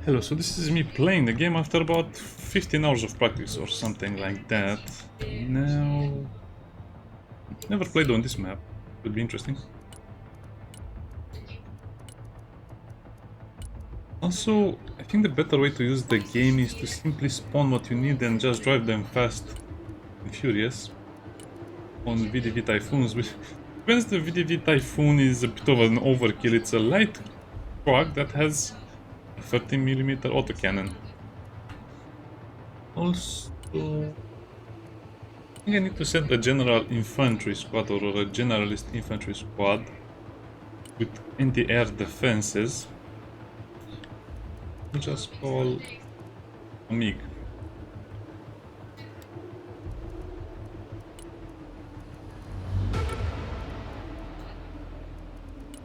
Hello, so this is me playing the game after about 15 hours of practice or something like that. Now, never played on this map. Would be interesting. Also, I think the better way to use the game is to simply spawn what you need and just drive them fast and furious on VDV Typhoons. Because the VDV Typhoon is a bit of an overkill, it's a light truck that has a 30mm autocannon. Also, I think I need to set a general infantry squad or a generalist infantry squad with anti-air defenses. We'll just call a MiG.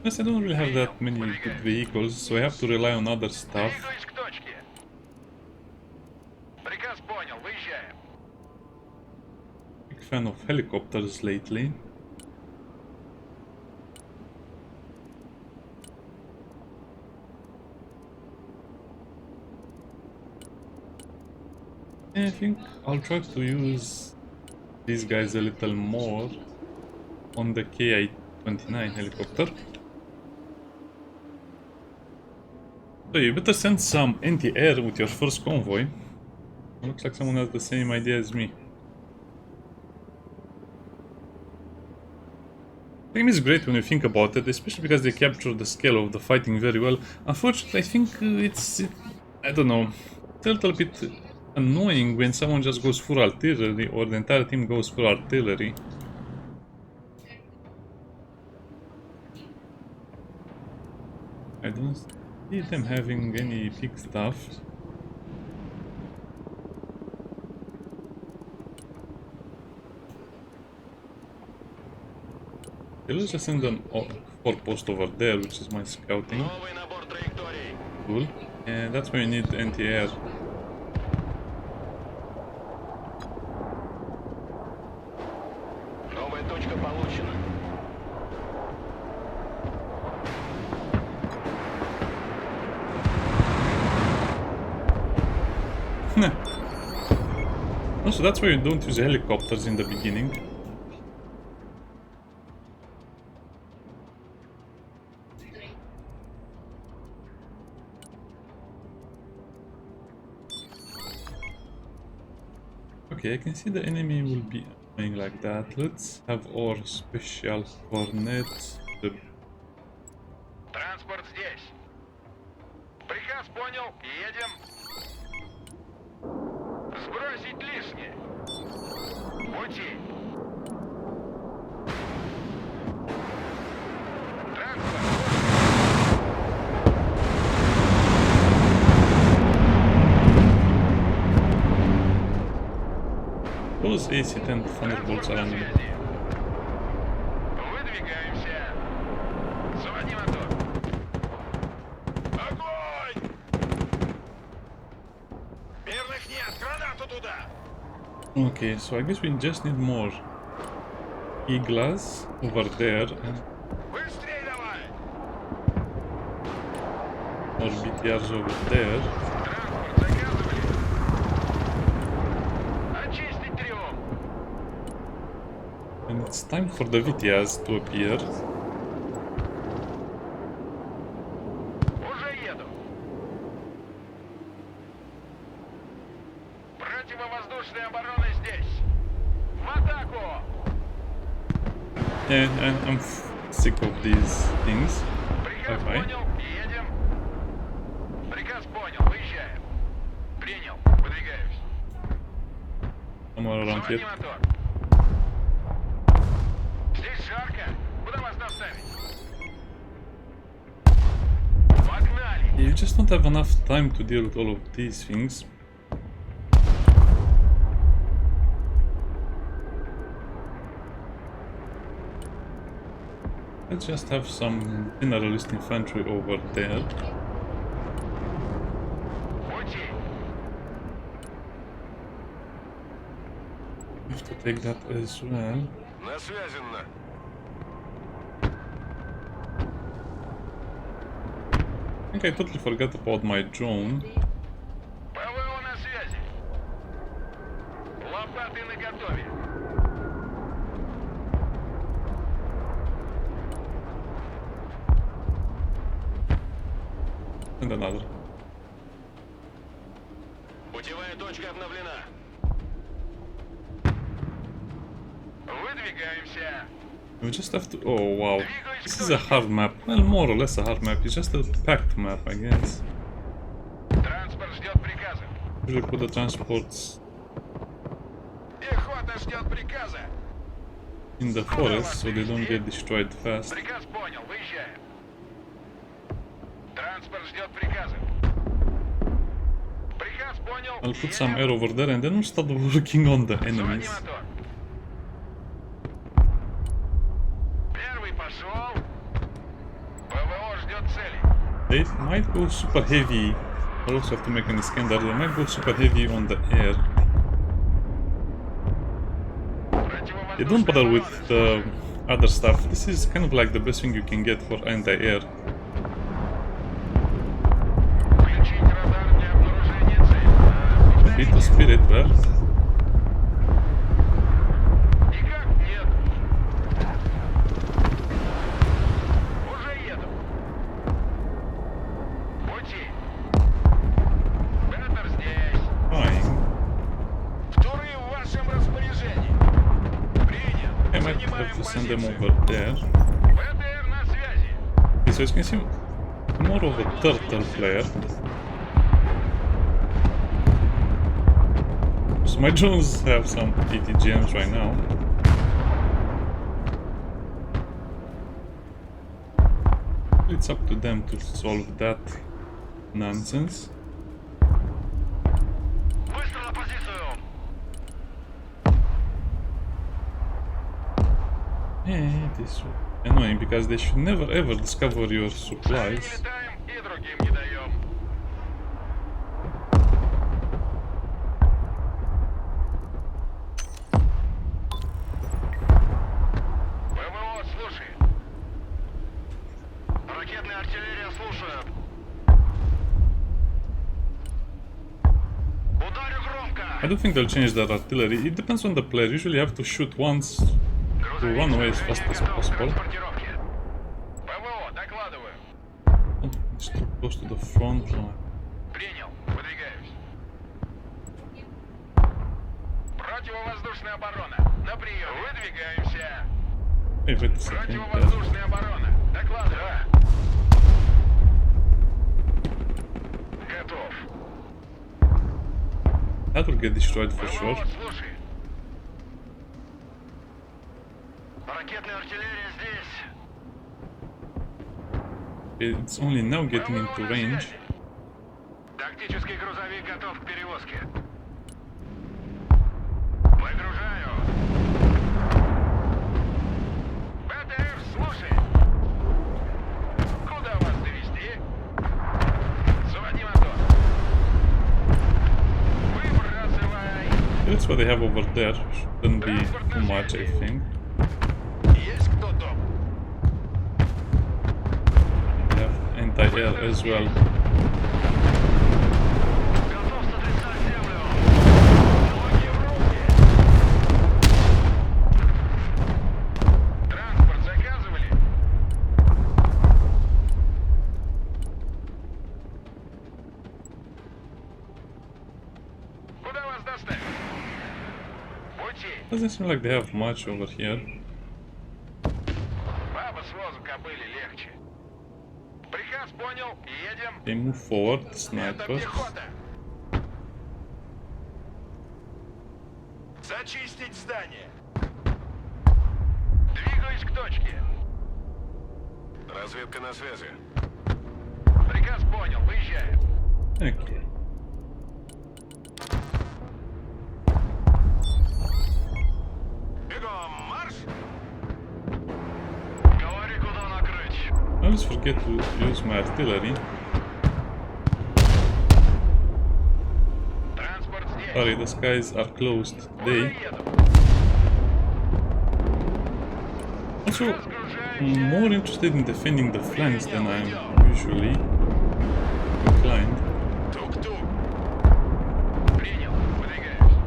Yes, I don't really have that many good vehicles, so I have to rely on other stuff. Big fan of helicopters lately. I think I'll try to use these guys a little more on the KI-29 helicopter. So you better send some anti-air with your first convoy. Looks like someone has the same idea as me. The game is great when you think about it, especially because they capture the scale of the fighting very well. Unfortunately, I think I don't know, it's a little bit annoying when someone just goes full artillery or the entire team goes full artillery. I don't see them having any big stuff. Let's just send an forepost over there, which is my scouting. Cool. And that's where you need anti-air. Also, that's why you don't use helicopters in the beginning. Okay, I can see the enemy will be going like that. Let's have our special cornets. Транспорт здесь. Приказ понял. Едем. Сбросить лишнее. Пути. Транспорт. Those AC-10 Thunderbolts are enemy. Выдвигаемся. Заводи мотор. Огонь! Мирных нет. Гранату туда. Okay, so I guess we just need more Iglas over there and Быстрей давай. more BTRs over there. Транспорт заказывали. Очистить трюм. And it's time for the VTRs to appear. Уже еду. Противовоздушная оборона здесь. В атаку! And I'm sick of these things. Приказ Bye-bye. понял. Едем. Приказ понял. Выезжаем. Принял. Выдвигаюсь. Somewhere around Заводи here. мотор. Здесь жарко. Куда вас доставить? Погнали. You just don't have enough time to deal with all of these things. Let's just have some generalist infantry over there. Пути. We have to take that as well. На связи, на. think I totally forgot about my drone. ПВО на связи. Лопаты наготове. And another. Путевая точка обновлена. Выдвигаемся. We just have to... Oh wow. This is a hard map. Well, more or less a hard map. It's just a packed map, I guess. Транспорт ждет приказа. Usually put the transports Пехота ждет приказа. in the forest so they don't get destroyed fast. Приказ понял, выезжаем. Транспорт ждет приказа. Приказ понял. I'll put some air over there and then we'll start working on the Заводи enemies. мотор. Первый пошел. ПВО ждет цели. They might go super heavy. I also have to make an Iskandar. They might go super heavy on the air. They don't bother with the other stuff. This is kind of like the best thing you can get for anti-air. Включить радар для обнаружения цели. Beat the spirit there. Никак нет. Уже еду. Пути. Беттер здесь. Fine. Вторы в вашем распоряжении. Принял. I might have to send them over there. БТР на связи. Okay, so as you can see, more of a turtle player. So my drones have some 80 gems right now. It's up to them to solve that nonsense. Быстро на позицию. It is annoying because they should never ever discover your Сами не supplies. летаем и другим не даем. ПВО слушает. Ракетная артиллерия слушает. Ударю громко. I don't think they'll change that artillery. It depends on the player. Usually you have to shoot once to run away as fast as possible. ПВО, докладываю. It's too close to the front line. Принял. Выдвигаюсь. Противовоздушная оборона. На прием. Выдвигаемся. Hey, wait a second. Противовоздушная оборона. Докладываю. Готов. That will get destroyed for sure. ПВО слушает. Ракетная артиллерия здесь. It's only now getting ПВО into на range. связи. Тактический грузовик готов к перевозке. Выгружаю. БТР слушай. Куда вас довести? Заводи мотор. Выбрасывай. That's what they have over there. Shouldn't be too much, I think. Есть кто дома? They have anti-air as well. Готов сотрясать землю. Ноги в руки. Транспорт заказывали? Куда вас доставить? Пути. Doesn't seem like they have much over here. Баба с возу кобыли легче. Приказ понял. Едем. They move forward, Это snipers. пехота. Зачистить здание. Двигаюсь к точке. Разведка на связи. Приказ понял. Выезжаем. Okay. Бегом, марш! Говори, куда накрыть. I always forget to use my artillery. Транспорт здесь. Sorry, the skies are closed Уже today. еду. Also, Разгружаемся. I'm more interested in defending the flanks than I am usually. blind. Тук-тук. Принял. Выдвигаюсь.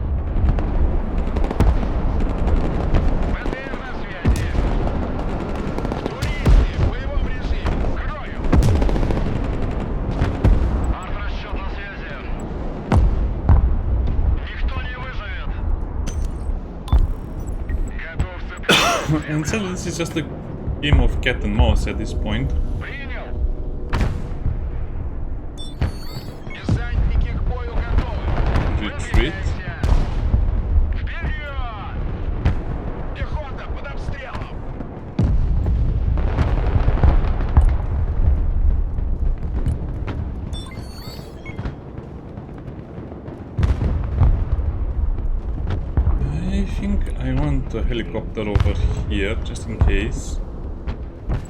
БТР на связи. В туристе, в боевом режиме. Крою. Арт-расчет на связи. Никто не выживет. Готов цепляться. And so this is just a game of cat and mouse at this point. Принял. Десантники к бою готовы. Retreat. Вперед! Пехота под обстрелом! I think I want a helicopter over here, just in case.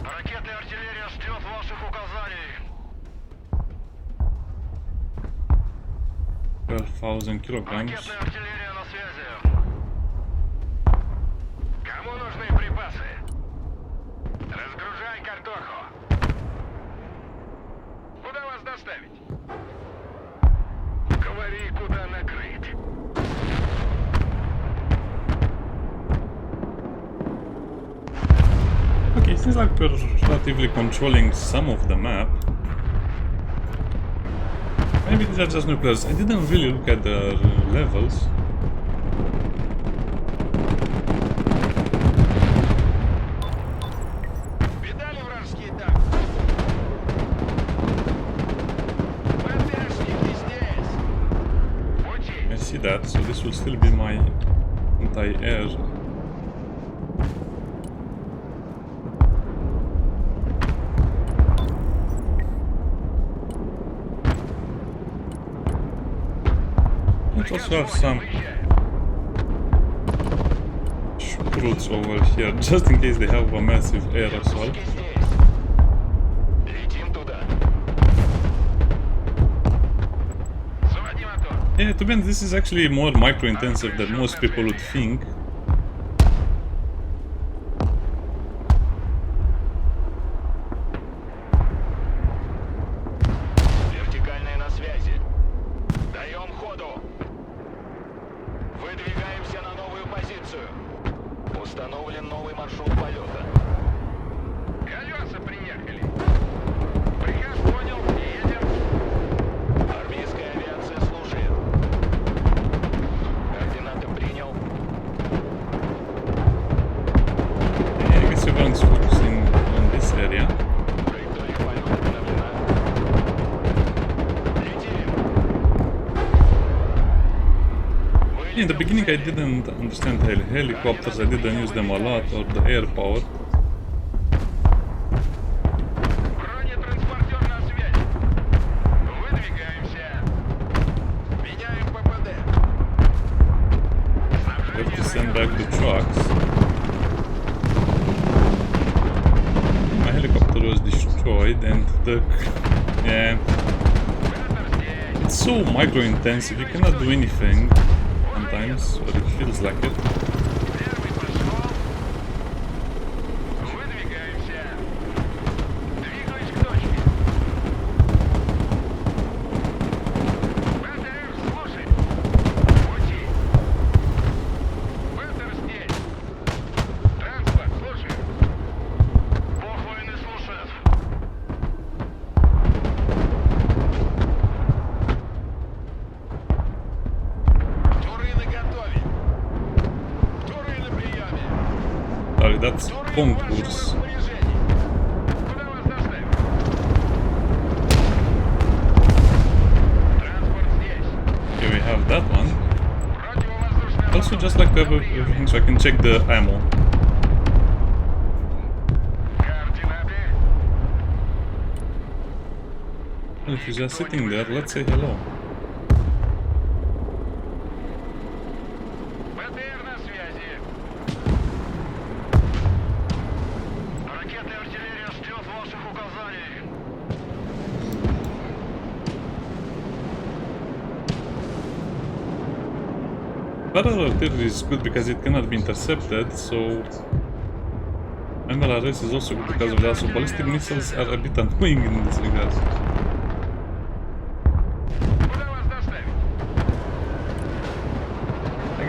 Ракеты и артиллерия ждет ваших указаний. 12,000 kilograms. Ракетная артиллерия на связи. Кому нужны припасы? Разгружай картоху. Куда вас доставить? Говори, куда накрыть. Okay, it seems like we're relatively controlling some of the map. Maybe these are just new players. I didn't really look at the levels. Видали вражеские танки? БТшники здесь. Учи. I see that, so this will still be my anti-air. Let's also have some Spruts over here, just in case they have a massive air assault. Здесь. Летим туда. Заводи мотор. Yeah, to be honest, this is actually more micro-intensive than most people would think. Вертикальная на связи. Даем ходу. Выдвигаемся на новую позицию. Установлен новый маршрут полета. Колеса приехали. Приказ понял. Едем. Армейская авиация служит. Координаты принял. Yeah, I guess everyone's focusing on this area. Траектория полета обновлена. Летим. In the beginning I didn't understand helicopters, I didn't use them a lot, or the air power. Бронетранспортер на связи. Выдвигаемся. Меняем ППД. We have to send back the trucks. My helicopter was destroyed and the... yeah, Ветер здесь. it's so micro-intensive, you cannot do anything sometimes, or it feels like it. Первый пошел. Выдвигаемся. Двигаюсь к точке. БТР, слушай. Учи. БТР здесь. Транспорт, слушай. Бог войны слушает. Туры наготове. Туры на приеме. Sorry, that's Туры в конкурс. большом распоряжении. Куда вас доставить? Транспорт здесь. Okay, we have that one. Противовоздушная Also оборона. just like to have everything so I can check the ammo. Координаты. Well, if he's just sitting there, let's say hello. БТР на связи. Ракеты и артиллерия ждет ваших указаний. Parallel artillery is good because it cannot be intercepted, so MLRS is also good because of that, so ballistic missiles are a bit annoying in this regard.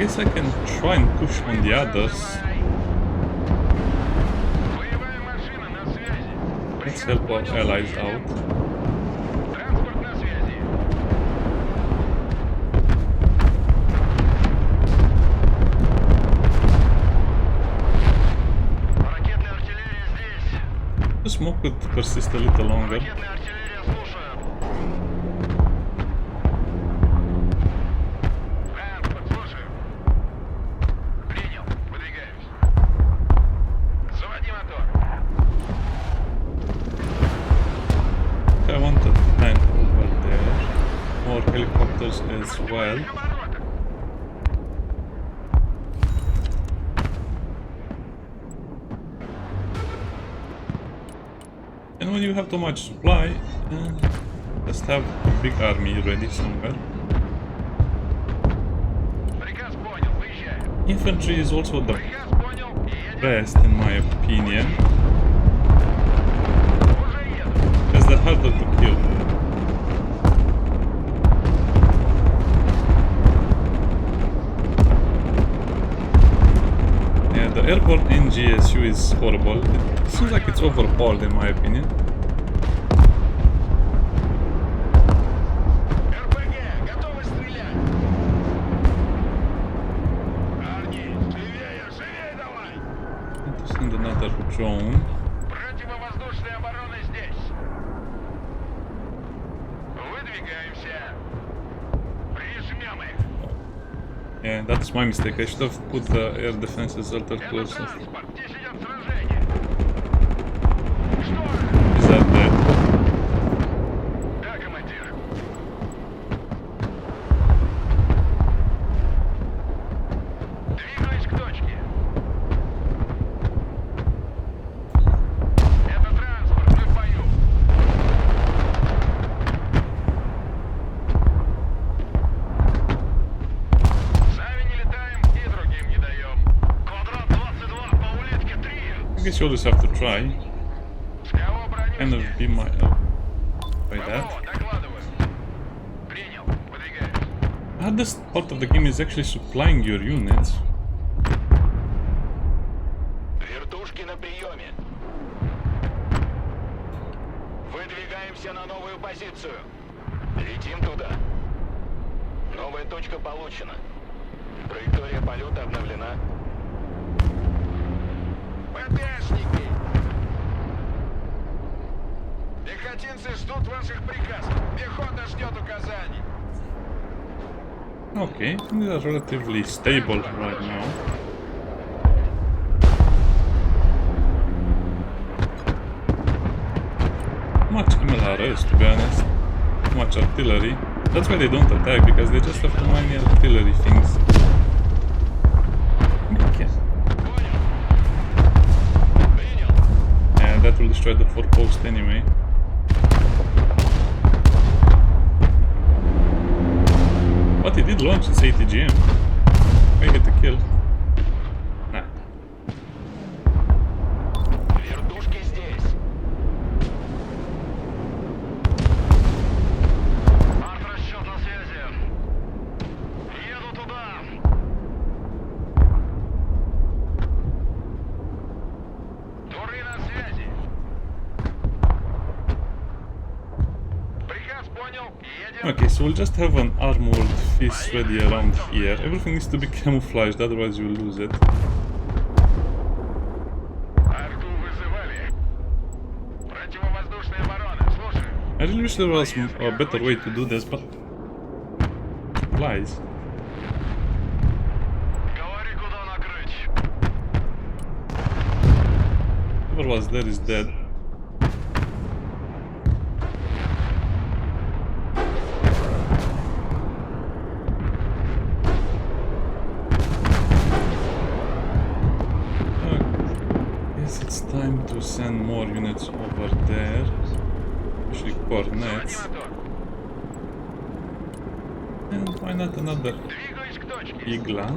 guess I can try and push on the others. Боевая машина на связи. Let's Приказ help our понял, allies едем. out. Транспорт на связи. Ракетная артиллерия здесь. The smoke could persist a little longer. Ракетная артиллерия, слушаю. Транспорт, слушаю. Принял, выдвигаемся. Заводи мотор. I want a tank over there. More helicopters as well. Оборота. And when you have too much supply, just have a big army ready somewhere. Приказ понял, выезжаем. Infantry is also the Приказ понял, едем. best in my opinion, Уже еду. as they're harder to kill. Yeah, the airborne NGSU is horrible. It seems like it's overhauled in my opinion. РПГ, готовы стрелять. Парни, живее, живее давай. Need to send another drone. Противовоздушная оборона здесь. Выдвигаемся. Прижмем их. Yeah, that's my mistake. I should have put the air defenses a little Это closer. транспорт, здесь идет сражение. Что? Is that dead? Да, командир. Двигаюсь к точке. Это транспорт, мы в бою. Сами не летаем и другим не даем. Квадрат 22 по улитке 3. I guess you always have to try. С кого Kind of бронюсь? be my by that. ПВО, докладываю. Принял, выдвигаюсь. The hardest part of the game is actually supplying your units. Вертушки на приеме. Выдвигаемся на новую позицию. Летим туда. Новая точка получена. Траектория полета обновлена. ПТшники! Пехотинцы ждут ваших приказов. Пехота ждет указаний. Okay, these are relatively stable right now. Much MLRS to be honest. Much artillery. That's why they don't attack, because they just have too many artillery things. Okay. Понял. Принял. Yeah, that will destroy the forepost anyway. But he did launch his ATGM. May get the kill. Nah. Вертушки здесь. Арт-расчет на связи. Еду туда. Туры на связи. Приказ понял. Едем. Okay, so we'll just have an armored fist ready around here. Everything needs to be camouflaged, otherwise you'll lose it. Арту вызывали. Противовоздушная оборона. Слушай. I really wish there was a better way to do this, but supplies. Говори, куда накрыть. Whoever was there is dead. Guess it's time to send more units over there. Especially Заводи coordinates. мотор. And why not another Двигаюсь к точке. Igla?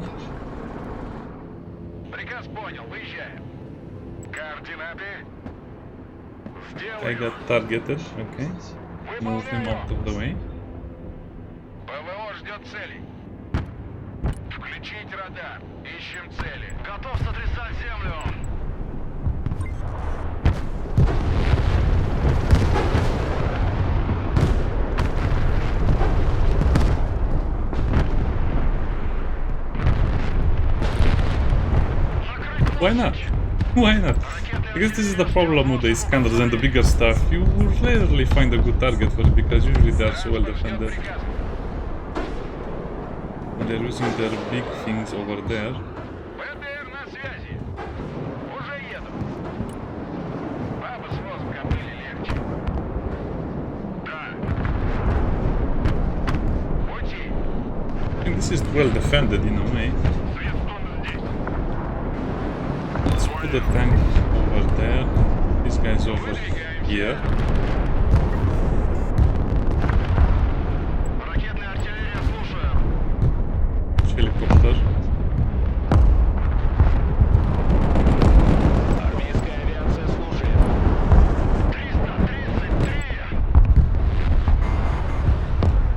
Приказ понял. Выезжаем. Координаты. I Сделаю. got targeted, okay. Move him out of the way. ПВО ждет целей. Включить радар. Ищем цели. Готов сотрясать землю. Why not? Why not? I guess this is the problem with the Iskanders and the bigger stuff. You will rarely find a good target for it because usually they are so well defended. And they're using their big things over there. БТР на связи. Уже еду. Бабы с возом копыли легче. Да. Пути. I think this is well defended in a way. Светстон здесь. Let's put the tank over there. These guys over here. Ракетная артиллерия, слушаю. Helicopter. Армейская авиация, слушает. 333.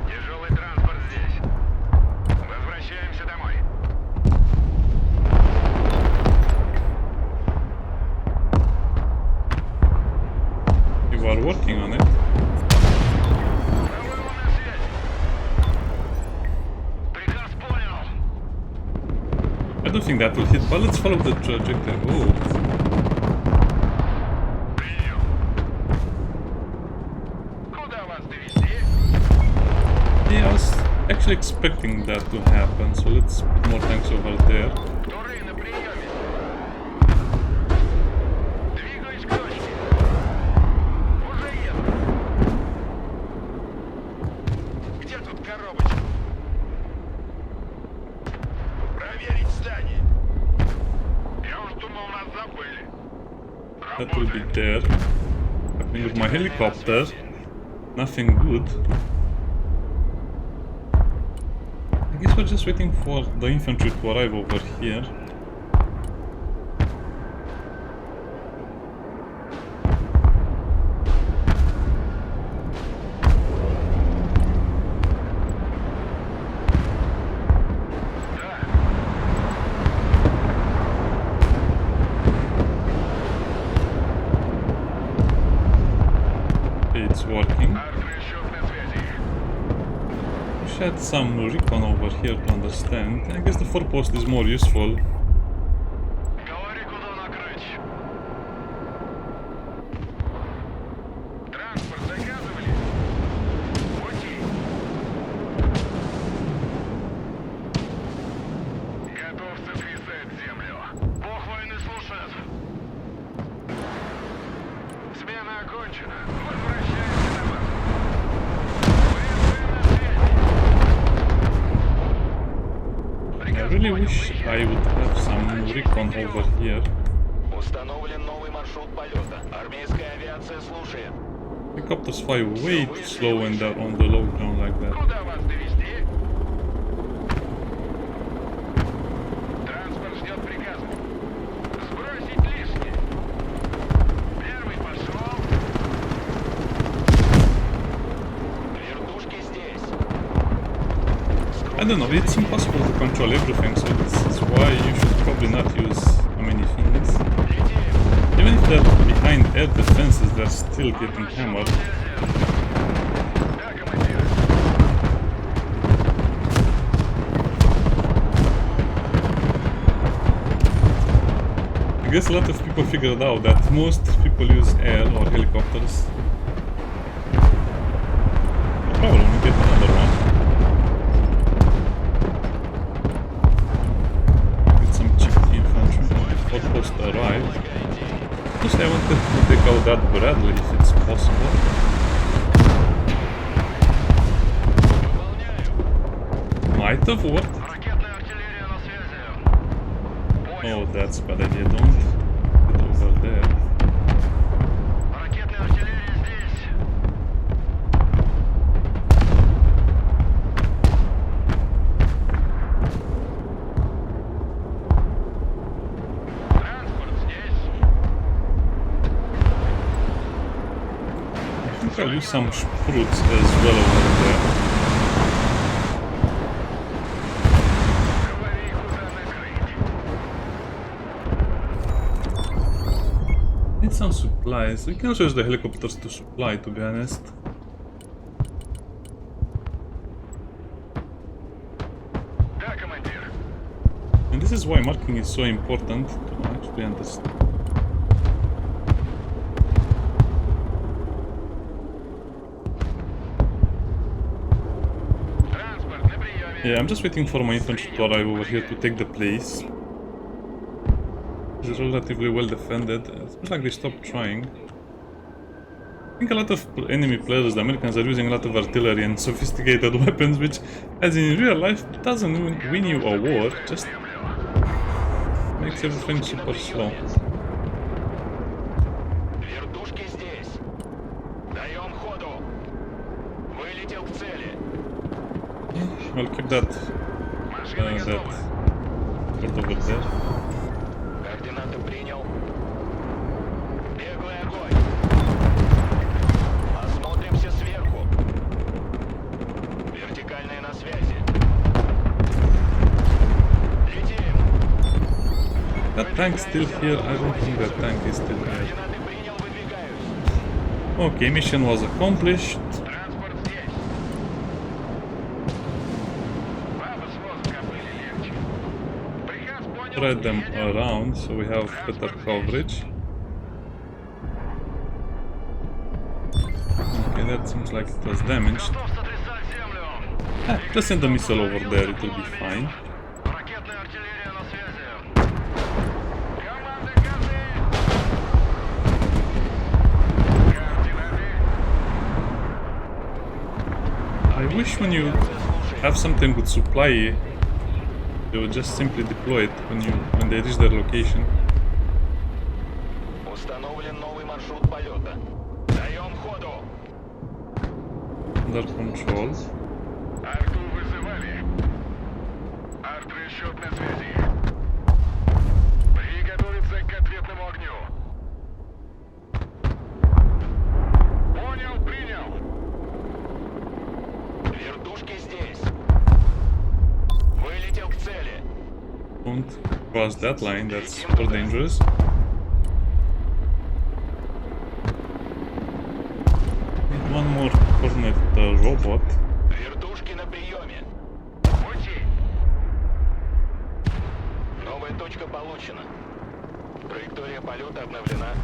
Тяжелый транспорт здесь. Возвращаемся домой. You are working on it. По-моему, на связи. Приказ понял. I don't think that will hit, but let's follow the trajectory. Oh, Принял. Куда вас довести? yeah, I was actually expecting that to happen, so let's put more tanks over there. Туры на приеме. Двигаюсь к точке. Уже еду. Где тут коробочка? Проверить здание. Я уж думал, нас забыли. That will be there. Happening with my helicopter. Nothing good. I guess we're just waiting for the infantry to arrive over here. Да. It's working. Артрещёк на связи. We should add some recon over here to understand. I guess the forepost is more useful. Говори, куда накрыть. Транспорт заказывали? Пути. Готов сотрясать землю. Бог войны слушает. Смена окончена. Возвращаемся на базу. ВСВ на связи. I Приказ really понял. wish I would have some recon over here. Установлен новый маршрут полета. Армейская авиация слушает. Helicopters fly way too slow when they're on the low ground like that. Куда вас довести? Транспорт ждет приказа. Сбросить лишнее. Первый пошел. Вертушки здесь. I don't know, it's impossible to control everything, so this is why you should probably not use many things. Летим. Even if they're behind air defenses, they're still getting hammered. Да, командир. I guess a lot of people figured out that most people use air or helicopters. Probably when we get another one. Get some cheap infantry before post arrive. Plus I wanted to take out that Bradley if it's possible. Выполняю. Might have worked. Ракетная артиллерия на связи. Понял. Oh, that's a bad idea. Don't get over there. Ракетная артиллерия здесь. Транспорт здесь. I think I'll use some spruts as well over there. supplies. We can also use the helicopters to supply, to be honest. Да, командир. And this is why marking is so important to actually understand. Транспорт на приеме. Yeah, I'm just waiting for my infantry to arrive over here to take the place. It's relatively well defended. It seems like they stopped trying. I think a lot of enemy players, the Americans, are using a lot of artillery and sophisticated weapons, which, as in real life, doesn't win you a war, just makes everything super slow. Вертушки здесь. Даем ходу. Вылетел к цели. I'll keep that Машина готова. sort over there. Координаты принял. Беглый огонь. Осмотримся сверху. Вертикальные на связи. Летим. That tank's still here. I don't think that tank is still here. Координаты принял, выдвигаюсь. Okay, mission was accomplished. Транспорт здесь. Бабы с воздуха были легче. Приказ понял. Spread them Едем. around so we have better coverage. Okay, that seems like it was damaged. Готов сотрясать землю. Just send a missile over there, it will be fine. Ракетная артиллерия на связи. Команда газы. Координаты. I wish when you have something with supply, you would just simply deploy it when they reach their location. Установлен новый маршрут полета. Даем ходу. Under control. Арту вызывали. Арт-расчет на связи. Приготовиться к ответному огню. Понял, принял. Вертушки здесь. Вылетел к цели. Don't cross that line, that's super dangerous. Need one more coordinate robot. Вертушки на приеме. Пути. Новая точка получена. Траектория полета обновлена.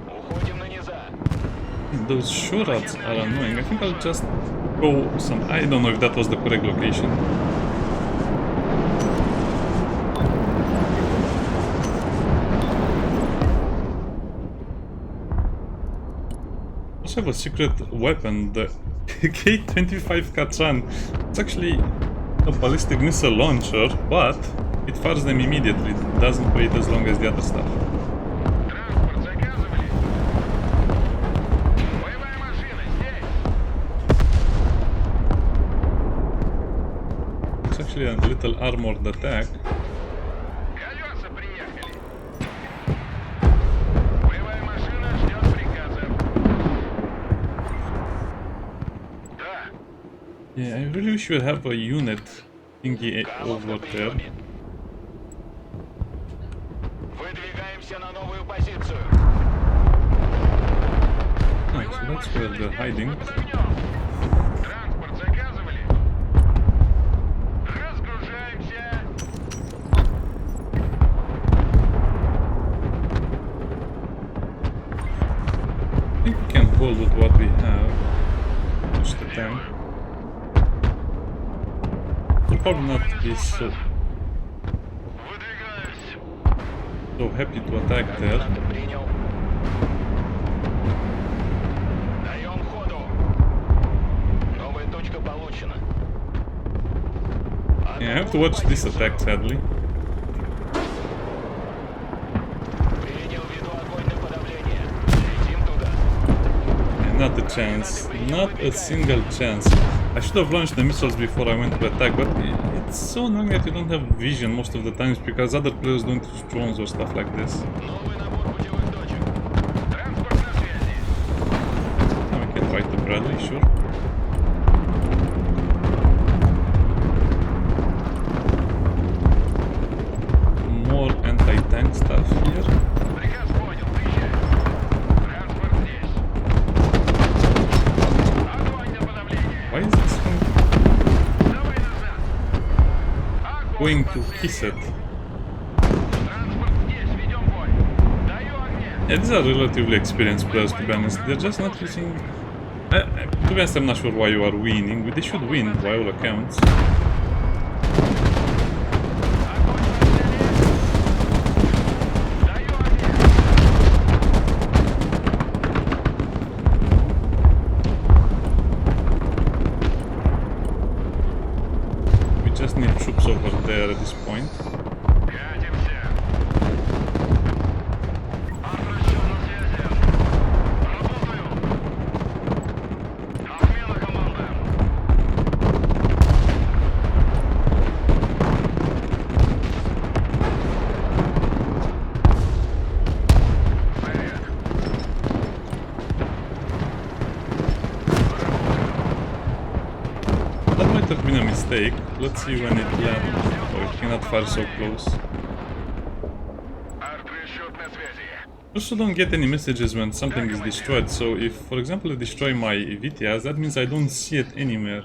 Уходим на низа. Those shootouts are annoying. I think I'll just go some... I don't know if that was the correct location. I also have a secret weapon, the K-25 Kachan. It's actually a ballistic missile launcher, but it fires them immediately. It doesn't wait as long as the other stuff. Транспорт заказывали. Боевая машина здесь. It's actually a little armored attack. Колеса приехали. Боевая машина ждет приказов. Да. Yeah, I really wish we have a unit thingy Галов over на there. приеме. Выдвигаемся на новую позицию. Nice, so that's where they're hiding. Под огнем. Транспорт заказывали. Разгружаемся. I think we can hold with what we have. Push the tank. Will probably not be so Выдвигаюсь. happy to attack there. Координаты принял. Даем ходу. Новая точка получена. Yeah, I have to watch this attack, sadly. Принял в виду огонь на подавление. Летим туда. Yeah, not a chance. Not a single chance. I should have launched the missiles before I went to attack, but it's so annoying that you don't have vision most of the times because other players don't use drones or stuff like this. Новый набор путевых точек. Транспорт на связи. Now we can fight the Bradley, sure. More anti-tank stuff here. Приказ понял. Приезжай. going to Kisset. Транспорт здесь, ведем бой. Даю огня. Yeah, these are relatively experienced players, to be honest. They're just not using... to be honest, I'm not sure why you are winning, but they should win by all accounts. We just need troops over there at this point. Катимся. Обращен на связи. Работаю. Отмена команды. Заряд. That might have been a mistake. Let's see when it lands. Oh, it cannot fire so close. Арт-расчет на связи. Also don't get any messages when something is destroyed, so if, for example, I destroy my VTS, that means I don't see it anywhere.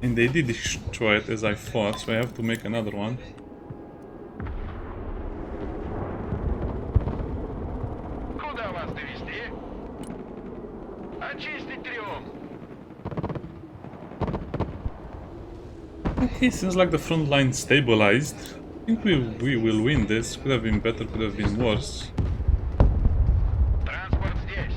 And they did destroy it as I thought, so I have to make another one. Куда вас довести? Очистить трюм. Okay, seems like the front line stabilized. I think we will win this. Could have been better, could have been worse. Транспорт здесь.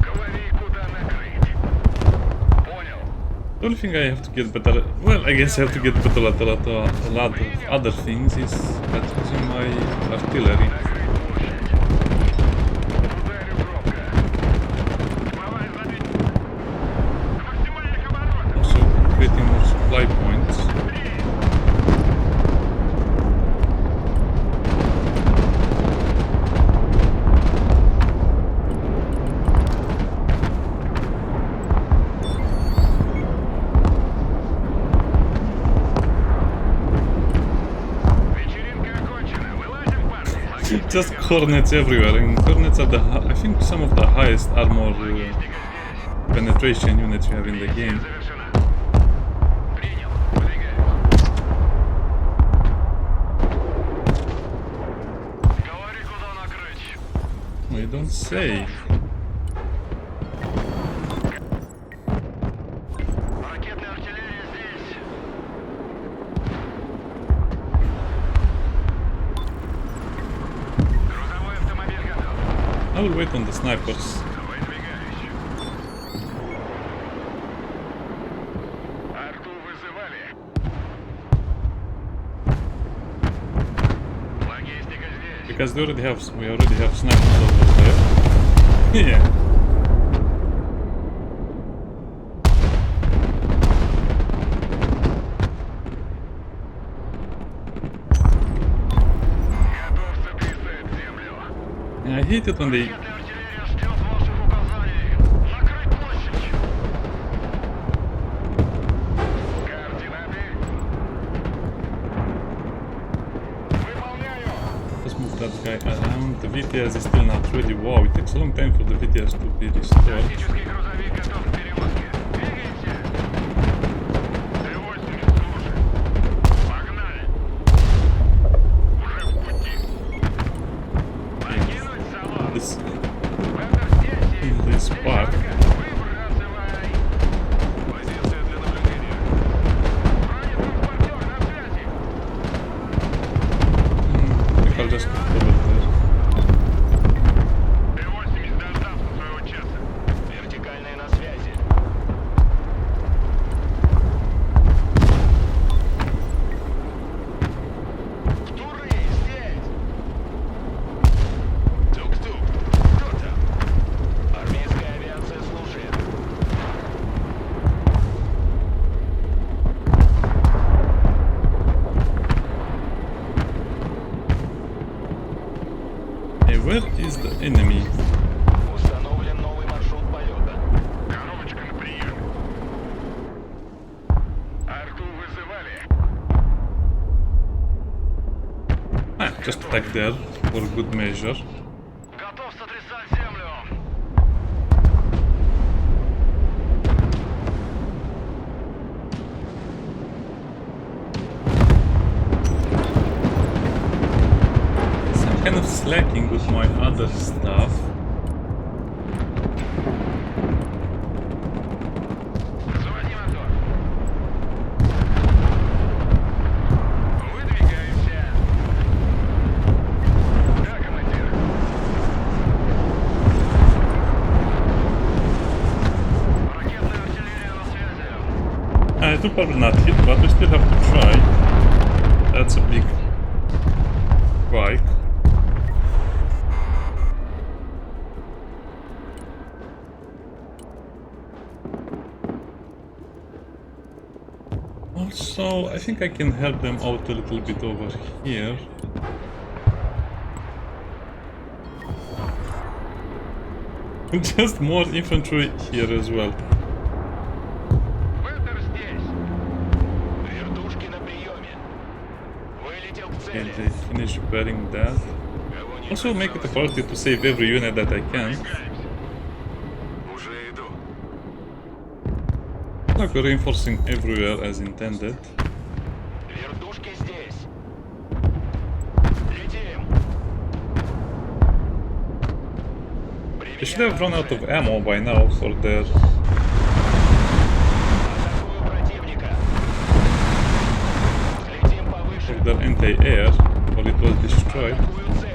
Говори, куда накрыть. Понял. The only thing I have to get better... Well, I guess I have to get better at a lot of other things is at using my artillery. Накрыть площадь. Ударю громко. Давай забить. Максимальных оборотов. Also creating more supply points. Вечеринка окончена. Вылазим, парни. Just hornets everywhere, and hornets are the... I think some of the highest armor penetration units you have in the game. Завершена. Принял. Выдвигаюсь. Говори, куда накрыть. You don't say. Ракетная артиллерия здесь. Грузовой автомобиль готов. I will wait on the snipers. Выдвигаюсь. Арту вызывали. Логистика здесь. Because we already have snipers over there. Yeah. Готов сотрясать землю. And I hate it when they... Ракетная артиллерия ждет ваших указаний. Накрыть площадь. Координаты. Выполняю. Let's move that guy around. The VTS is still not ready. Wow, it takes a long time for the VTS to be restored. Тактический грузовик готов к перевозке. Двигаемся. Т-80 служит. Погнали. Уже в пути. Покинуть салон. This, Вендор здесь есть. this part. Выбрасывай. Позиция для наблюдения. Бронетранспортер на связи. I think I'll just put it over there. Т-80 дождался своего часа. Вертикальная на связи. Туры здесь. Тук-тук. Кто там? Армейская авиация слушает. Hey, where is the enemy? Установлен новый маршрут полета. Коробочка на прием. Арту вызывали. Ah, just attack there for good measure. Готов сотрясать kind of slacking with my other stuff. Заводи мотор. Выдвигаемся. Да, командир. Ракетная артиллерия на связи. It will probably not hit, but we still have to try. That's a big spike. Also, I think I can help them out a little bit over here. Just more infantry here as well. Беттер здесь. Вертушки на приеме. Вылетел к Okay, цели. they finish repairing that. Кого не Also make it a priority to save every unit that I can. Уже иду. Like we're reinforcing everywhere as intended. Вертушки здесь. Летим. They should have run out of ammo by now for their... Атакую противника. Летим повыше. for their anti-air, or it was destroyed. Атакую цель.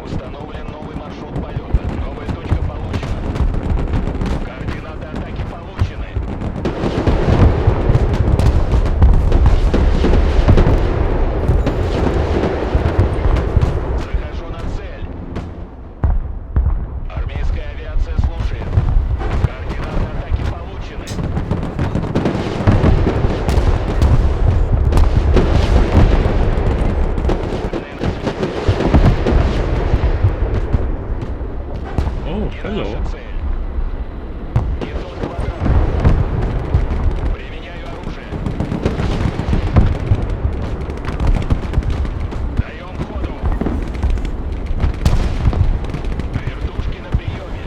Установлен новый маршрут полета. Новая точка получена. Координаты атаки получены. Захожу на цель. Армейская авиация слушает. Координаты атаки получены. Oh, hello. Наша цель. Идут квадрат. Применяю оружие. Даем ходу. Вертушки на приеме.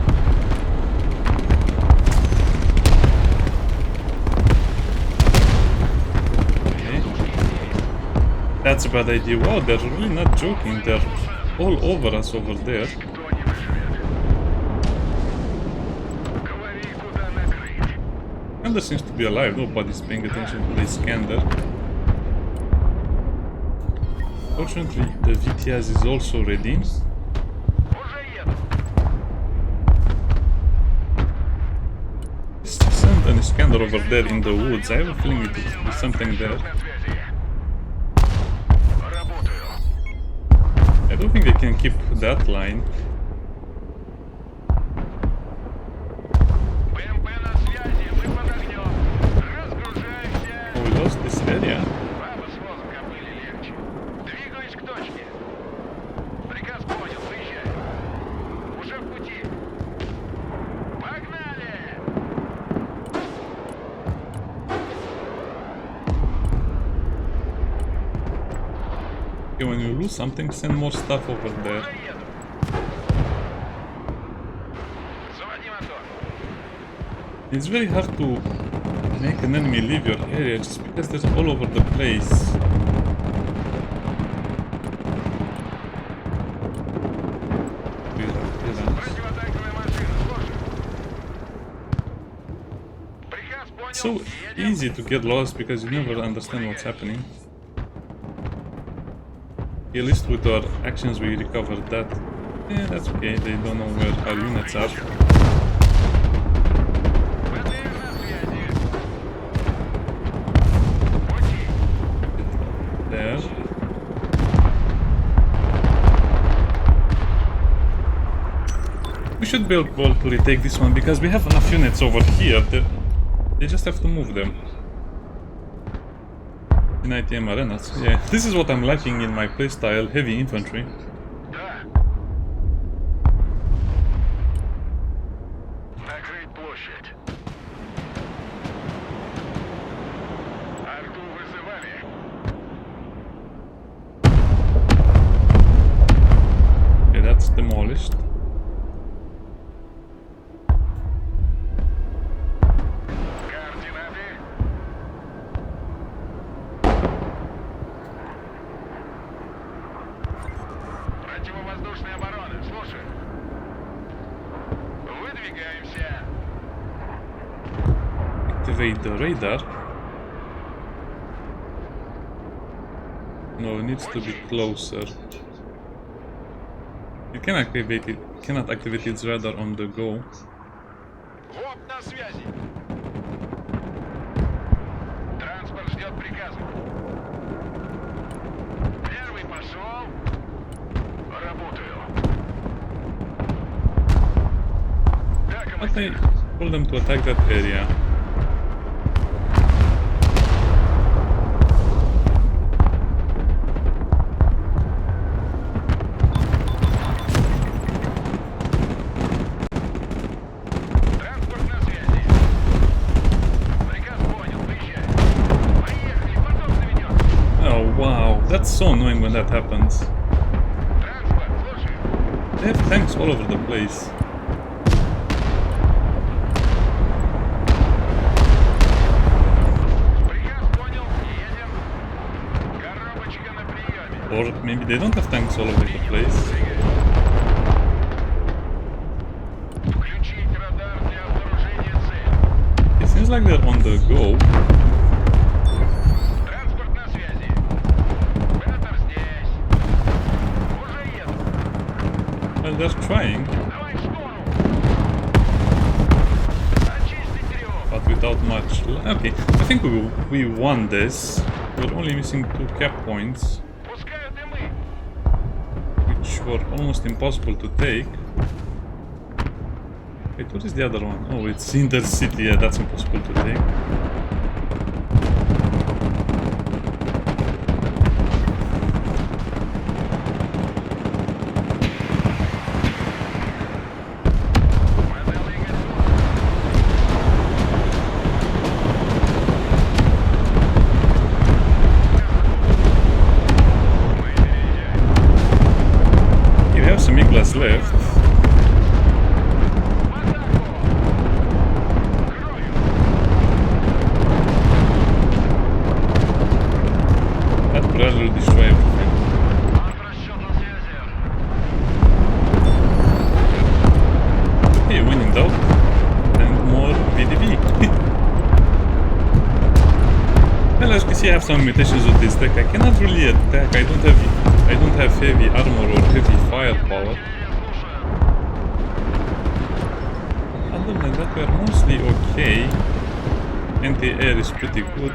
Вертушки здесь. That's a bad idea. Wow, they're really not joking. They're all over us over there. Кто не выживет? Говори, куда накрыть. Skander seems to be alive. Nobody's paying attention to the Skander. Fortunately, the VTS is also ready. Уже еду. Send an Skander over there in the woods. I have a feeling it will be something there. На связи. Работаю. I don't think I can keep that line. БМП на связи, мы под огнем. Разгружаемся. Oh, we lost this area. Бабы с воздуха были легче. Двигаюсь к точке. Приказ понял, выезжай. Уже в пути. Погнали! Okay, when you lose something, send more stuff over there. Уже еду. Заводи мотор. It's very hard to make an enemy leave your area just because they're all over the place. Противотанковая машина, слушай. Приказ понял. It's so Едем. easy to get lost because you never understand what's happening. At least with our actions we recovered that. Yeah, that's okay, they don't know where our units are. БТР на связи. Пути. There. We should be able to retake this one because we have enough units over here. They just have to move them. In ITM arenas. Yeah, this is what I'm lacking in my playstyle, heavy infantry. Да. Накрыть площадь. Арту вызывали. Okay, that's demolished. Координаты. activate the radar. No, it needs to be closer. You can activate it. Cannot activate its radar on the go. Вот на связи. Транспорт ждет приказа. Первый пошел. Работаю. Да, But I командир. told them to attack that area. Транспорт на связи. Приказ понял, выезжай. Поехали, потом заведем. Oh wow, that's so annoying when that happens. Транспорт, слушаю. They have tanks all over the place. Приказ понял, едем. Коробочка на приеме. Or maybe they don't have tanks all over the place. Включить радар для обнаружения цели. It seems like they're on the go. Транспорт на связи. Беттер здесь. Уже еду. Well, they're trying, Давай в сторону. Очистить тревогу. but without much. Okay, I think we won this. We're only missing 2 cap points, Пускают и мы. which were almost impossible to take. Wait, what is the other one? Oh, it's Intercity. Yeah, that's impossible to take. Модель готова. Мы переезжаем. You have some Iglas left. В атаку. Крою. That barrage will destroy everything. Арт-расчет на связи. Okay, winning though. And more VDV. Well, as you can see, I have some limitations with this deck. I cannot really attack. I don't have heavy armor or heavy firepower. Слушаю. Other than that, we are mostly okay. Anti-air is pretty good.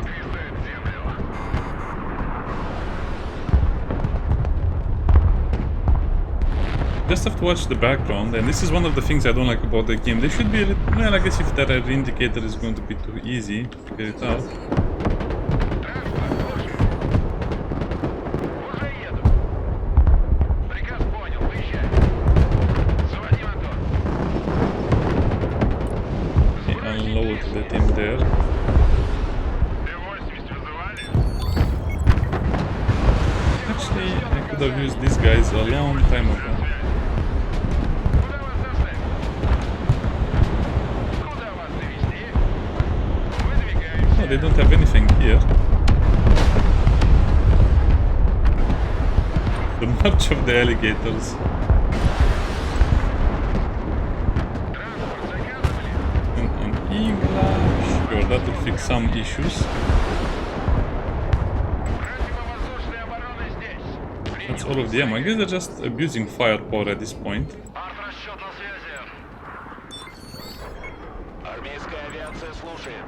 Just have to watch the background, and this is one of the things I don't like about the game. They should be a little, well, I guess if that indicator is going to be too easy to figure it out. Транспорт, слушаю. Уже еду. Приказ понял, выезжай. Заводи мотор. Okay, unload the team there. Т-80 вызывали? Actually, I could have used these guys a long time ago. Куда вас доставить? Куда вас довезти? Выдвигаемся. Oh, they don't have anything here. The march of the alligators. Транспорт заказывали? And an Igla. Sure, that will fix some issues. Противовоздушная оборона здесь. That's all of them. I guess they're just abusing firepower at this point. Арт-расчет на связи. Армейская авиация, слушаем.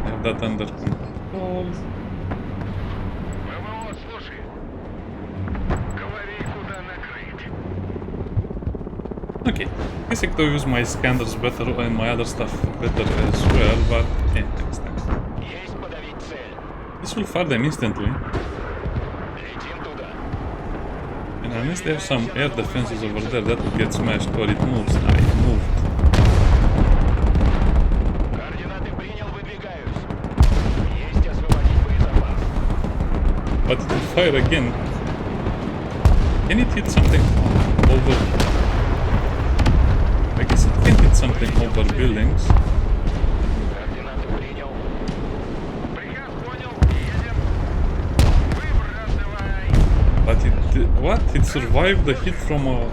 I have that under control. ВВО, слушай. Говори, куда накрыть. Okay, I guess I could use my scanners better and my other stuff better as well, but yeah, next time. Есть подавить цель. This will fire them instantly, Летим туда. and unless they have some air defenses over there, that will get smashed or it moves. Ah, it moved. Координаты принял, выдвигаюсь. Есть освободить боезапас. But it will fire again. Can it hit something over? I guess it can hit something over buildings. Координаты принял. Приказ понял, едем. Выбрасывай. But it What? It survived the hit from a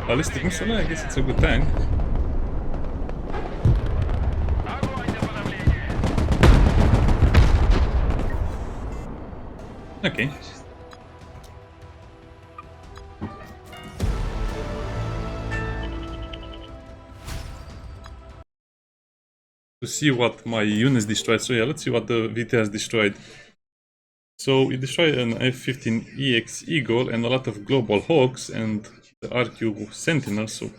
ballistic missile? I guess it's a good tank. Огонь на подавление. Okay. To see what my units destroyed. So yeah, let's see what the VT has destroyed. So it destroyed an F-15EX Eagle and a lot of Global Hawks and the RQ Sentinel, so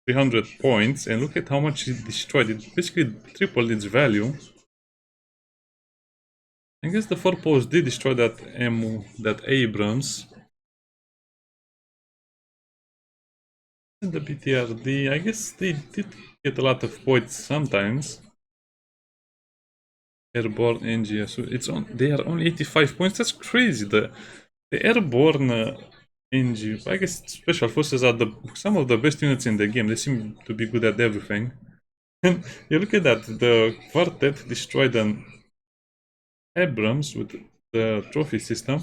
300 points. And look at how much it destroyed. It basically tripled its value. I guess the forepost did destroy that ammo, that Abrams. And the BTRD, I guess they did get a lot of points sometimes. Airborne NGS, so it's on. They are only 85 points. That's crazy. The airborne NG, I guess special forces are some of the best units in the game. They seem to be good at everything. And you look at that. The quartet destroyed an Abrams with the trophy system.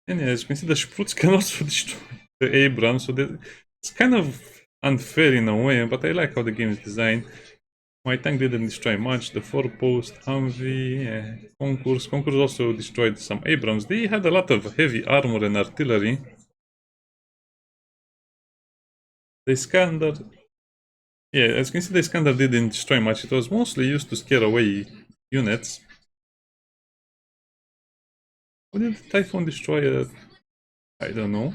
And yeah, as you can see, the Spruts can also destroy the Abrams. So it's kind of unfair in a way, but I like how the game is designed. My tank didn't destroy much. The forepost, Humvee, Concourse. Concourse also destroyed some Abrams. They had a lot of heavy armor and artillery. The Iskander, yeah, as you can see, the Iskander didn't destroy much. It was mostly used to scare away units. What did the Typhoon destroy? I don't know.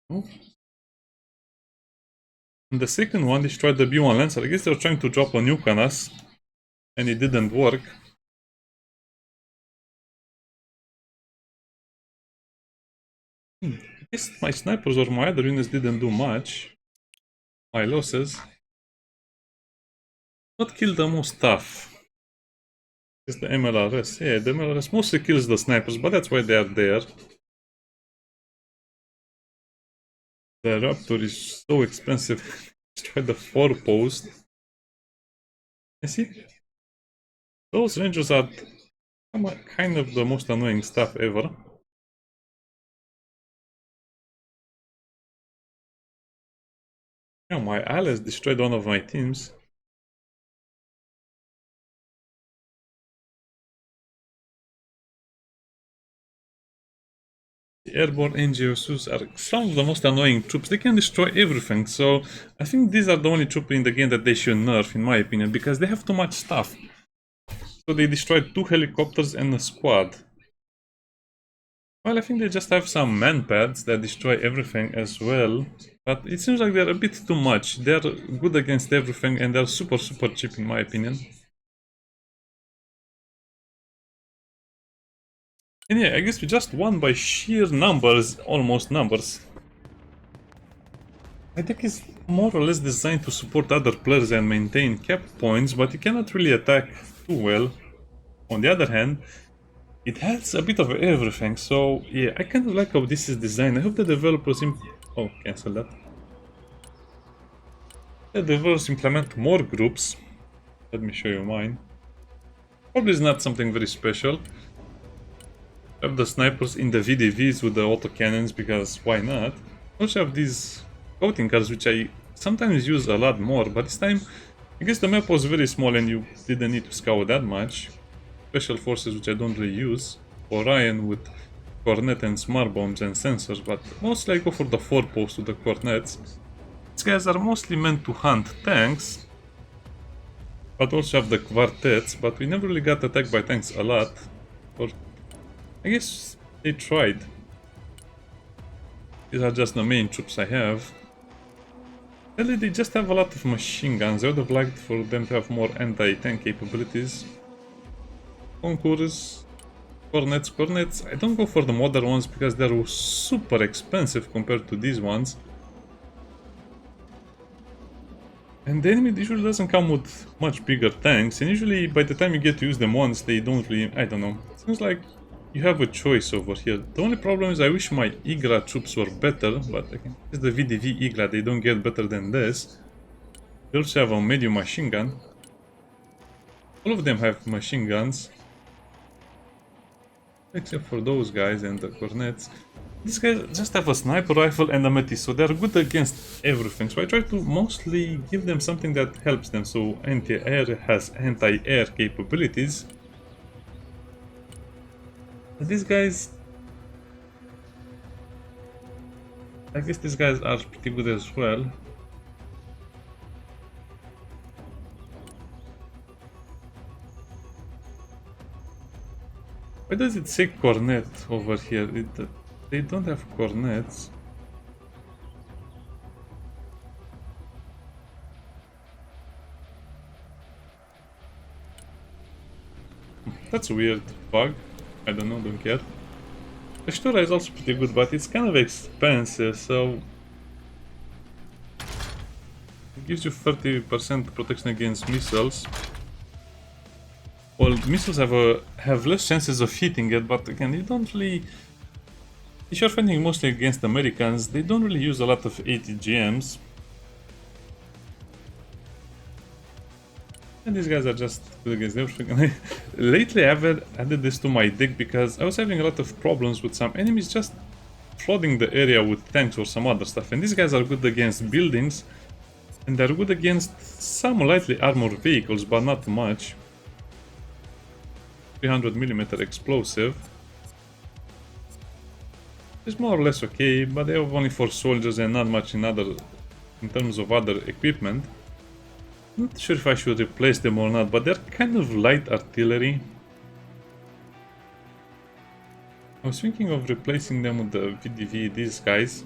Oh. And the second one destroyed the B-1 Lancer. I guess they were trying to drop a nuke on us, and it didn't work. I guess my snipers or my other units didn't do much. My losses. What killed the most tough? It's the MLRS. Yeah, the MLRS mostly kills the snipers, but that's why they are there. The Raptor is so expensive. Destroy the forepost. You see? Those Rangers are kind of the most annoying stuff ever. Yeah, my allies destroyed one of my teams. The airborne NGOSUs are some of the most annoying troops. They can destroy everything, so I think these are the only troops in the game that they should nerf, in my opinion, because they have too much stuff. So they destroyed 2 helicopters and a squad. Well, I think they just have some manpads that destroy everything as well. But it seems like they're a bit too much. They're good against everything and they're super cheap in my opinion. And yeah, I guess we just won by sheer numbers, almost numbers. My deck is more or less designed to support other players and maintain cap points, but you cannot really attack too well. On the other hand, it has a bit of everything, so yeah, I kind of like how this is designed. I hope the developers oh, cancel that. The developers implement more groups. Let me show you mine. Probably is not something very special. Have the snipers in the VDVs with the autocannons, because why not? Also have these scouting cars, which I sometimes use a lot more, but this time I guess the map was very small and you didn't need to scout that much. Special forces, which I don't really use. Orion with cornet and smart bombs and sensors, but mostly I go for the forepost with the cornets. These guys are mostly meant to hunt tanks, but also have the quartets, but we never really got attacked by tanks a lot. Or I guess they tried. These are just the main troops I have. Really, they just have a lot of machine guns. I would have liked for them to have more anti-tank capabilities. Concours, cornets. I don't go for the modern ones because they're super expensive compared to these ones. And the enemy usually doesn't come with much bigger tanks, and usually by the time you get to use them once, they don't really, I don't know. It seems like you have a choice over here. The only problem is I wish my IGRA troops were better, but again, it's the VDV IGRA, they don't get better than this. They also have a medium machine gun. All of them have machine guns. except for those guys and the cornets. These guys just have a sniper rifle and a metis, so they're good against everything. So I try to mostly give them something that helps them. So anti-air has anti-air capabilities. These guys, I guess these guys are pretty good as well. Why does it say cornet over here? They don't have cornets. That's a weird bug. I don't know, don't care. The Shtura is also pretty good, but it's kind of expensive, so it gives you 30% protection against missiles. Well, missiles have less chances of hitting it, but again, you don't really... If you're fighting mostly against Americans, they don't really use a lot of ATGMs. And these guys are just good against everything. Lately I've added this to my deck because I was having a lot of problems with some enemies just flooding the area with tanks or some other stuff. And these guys are good against buildings, and they're good against some lightly armored vehicles, but not much. 300mm explosive. It's more or less okay, but they have only 4 soldiers and not much in terms of other equipment. Not sure if I should replace them or not, but they're kind of light artillery. I was thinking of replacing them with the VDV, these guys.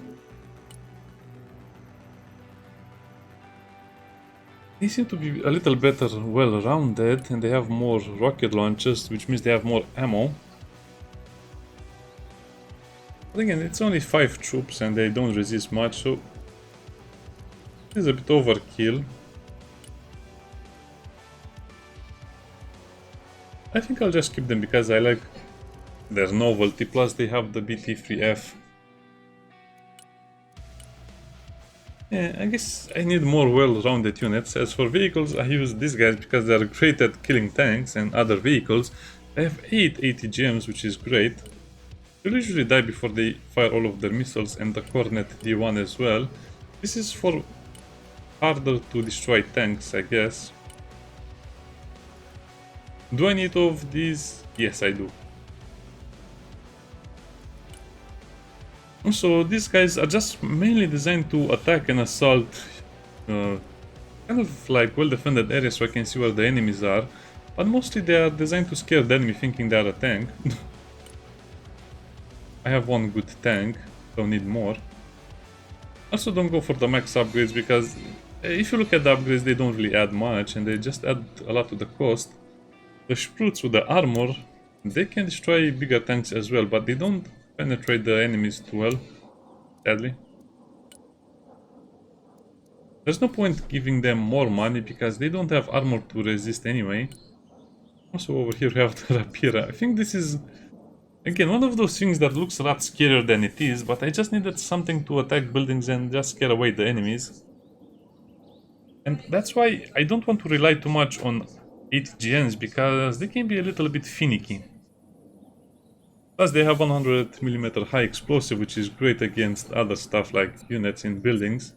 They seem to be a little better well-rounded, and they have more rocket launchers, which means they have more ammo. But again, it's only 5 troops and they don't resist much, so it's a bit overkill. I think I'll just keep them because I like their novelty, plus they have the BT3F. Yeah, I guess I need more well-rounded units. As for vehicles, I use these guys because they're great at killing tanks and other vehicles. I have 8 ATGMs, which is great. They'll usually die before they fire all of their missiles, and the Cornet D1 as well. This is for harder to destroy tanks, I guess. Do I need all of these? Yes, I do. Also, these guys are just mainly designed to attack and assault kind of like well-defended areas so I can see where the enemies are. But mostly they are designed to scare the enemy thinking they are a tank. I have one good tank, don't need more. Also don't go for the max upgrades because if you look at the upgrades, they don't really add much and they just add a lot to the cost. The Spruts with the armor, they can destroy bigger tanks as well, but they don't penetrate the enemies too well, sadly. There's no point giving them more money because they don't have armor to resist anyway. Also over here we have the Rapira. I think this is, again, one of those things that looks a lot scarier than it is, but I just needed something to attack buildings and just scare away the enemies. And that's why I don't want to rely too much on 8GNs because they can be a little bit finicky. Plus they have 100mm high explosive, which is great against other stuff like units in buildings.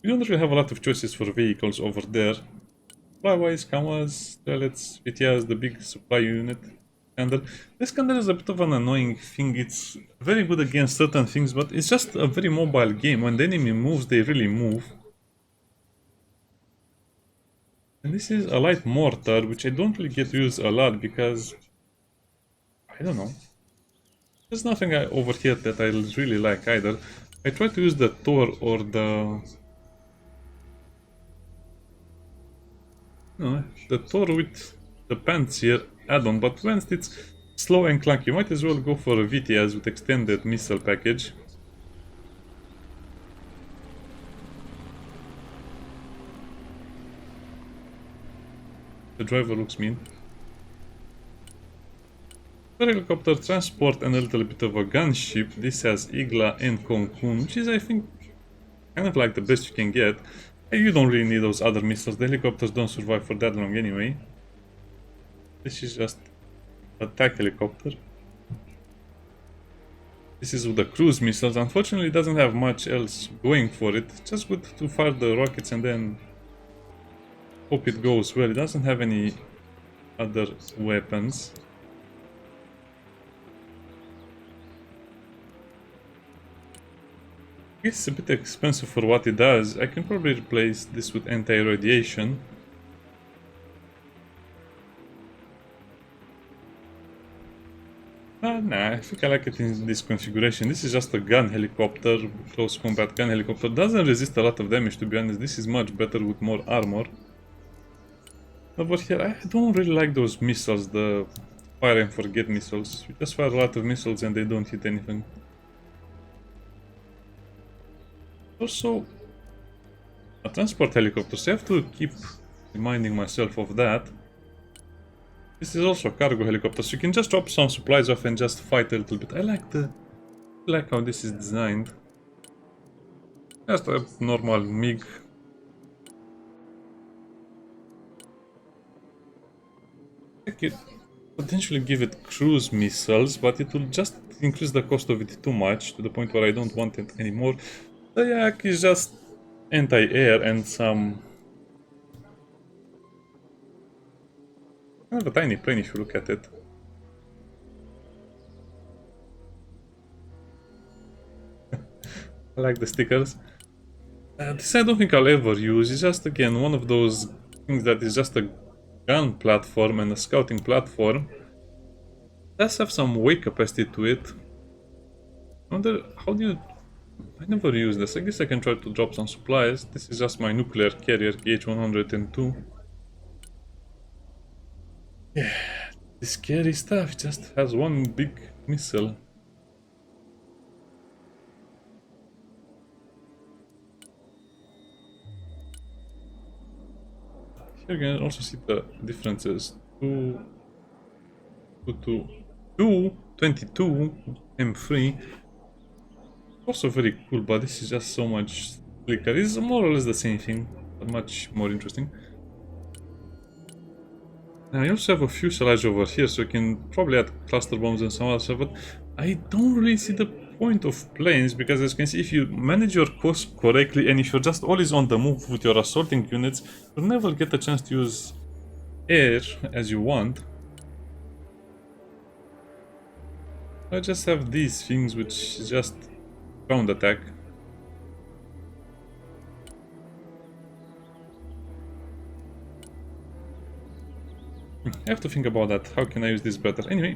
We don't really have a lot of choices for vehicles over there. Supply-wise, Kamas, Strelets, VTS, the big supply unit. Skander. This Skander is a bit of an annoying thing. It's very good against certain things, but it's just a very mobile game. When the enemy moves, they really move. And this is a light mortar, which I don't really get to use a lot because... I don't know. There's nothing over here that I really like either. I try to use the Thor or the... No, the Thor with the Panzer add-on, but when it's slow and clunky, you might as well go for a VTS with extended missile package. The driver looks mean. The helicopter transport and a little bit of a gunship. This has Igla and Cocoon, which is, I think, kind of like the best you can get. You don't really need those other missiles. The helicopters don't survive for that long anyway. This is just attack helicopter. This is with the cruise missiles. Unfortunately, it doesn't have much else going for it. Just good to fire the rockets and then hope it goes well. It doesn't have any other weapons. It's a bit expensive for what it does. I can probably replace this with anti-radiation. Nah, I think I like it in this configuration. This is just a gun helicopter, close combat gun helicopter. Doesn't resist a lot of damage, to be honest. This is much better with more armor. Over here, I don't really like those missiles, the fire and forget missiles. You just fire a lot of missiles and they don't hit anything. Also, a transport helicopter, so I have to keep reminding myself of that. This is also a cargo helicopter, so you can just drop some supplies off and just fight a little bit. I like how this is designed. Just a normal MiG. I could potentially give it cruise missiles, but it will just increase the cost of it too much, to the point where I don't want it anymore. The Yak is just anti-air and some... kind of a tiny plane if you look at it. I like the stickers. This I don't think I'll ever use. It's just, again, one of those things that is just a gun platform and a scouting platform. It does have some weight capacity to it. I wonder, how do you... I never use this. I guess I can try to drop some supplies. This is just my nuclear carrier, KH-102. Yeah, this scary stuff just has one big missile. Here you can also see the differences. 22 M3. Also very cool, but this is just so much slicker. It's more or less the same thing, but much more interesting. Now, I also have a fuselage over here, so you can probably add cluster bombs and some other stuff, but I don't really see the point of planes, because as you can see, if you manage your costs correctly and if you're just always on the move with your assaulting units, you'll never get a chance to use air as you want. I just have these things, which is just ground attack. I have to think about that. How can I use this better? Anyway,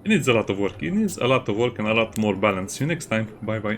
it needs a lot of work. It needs a lot of work and a lot more balance. See you next time. Bye bye.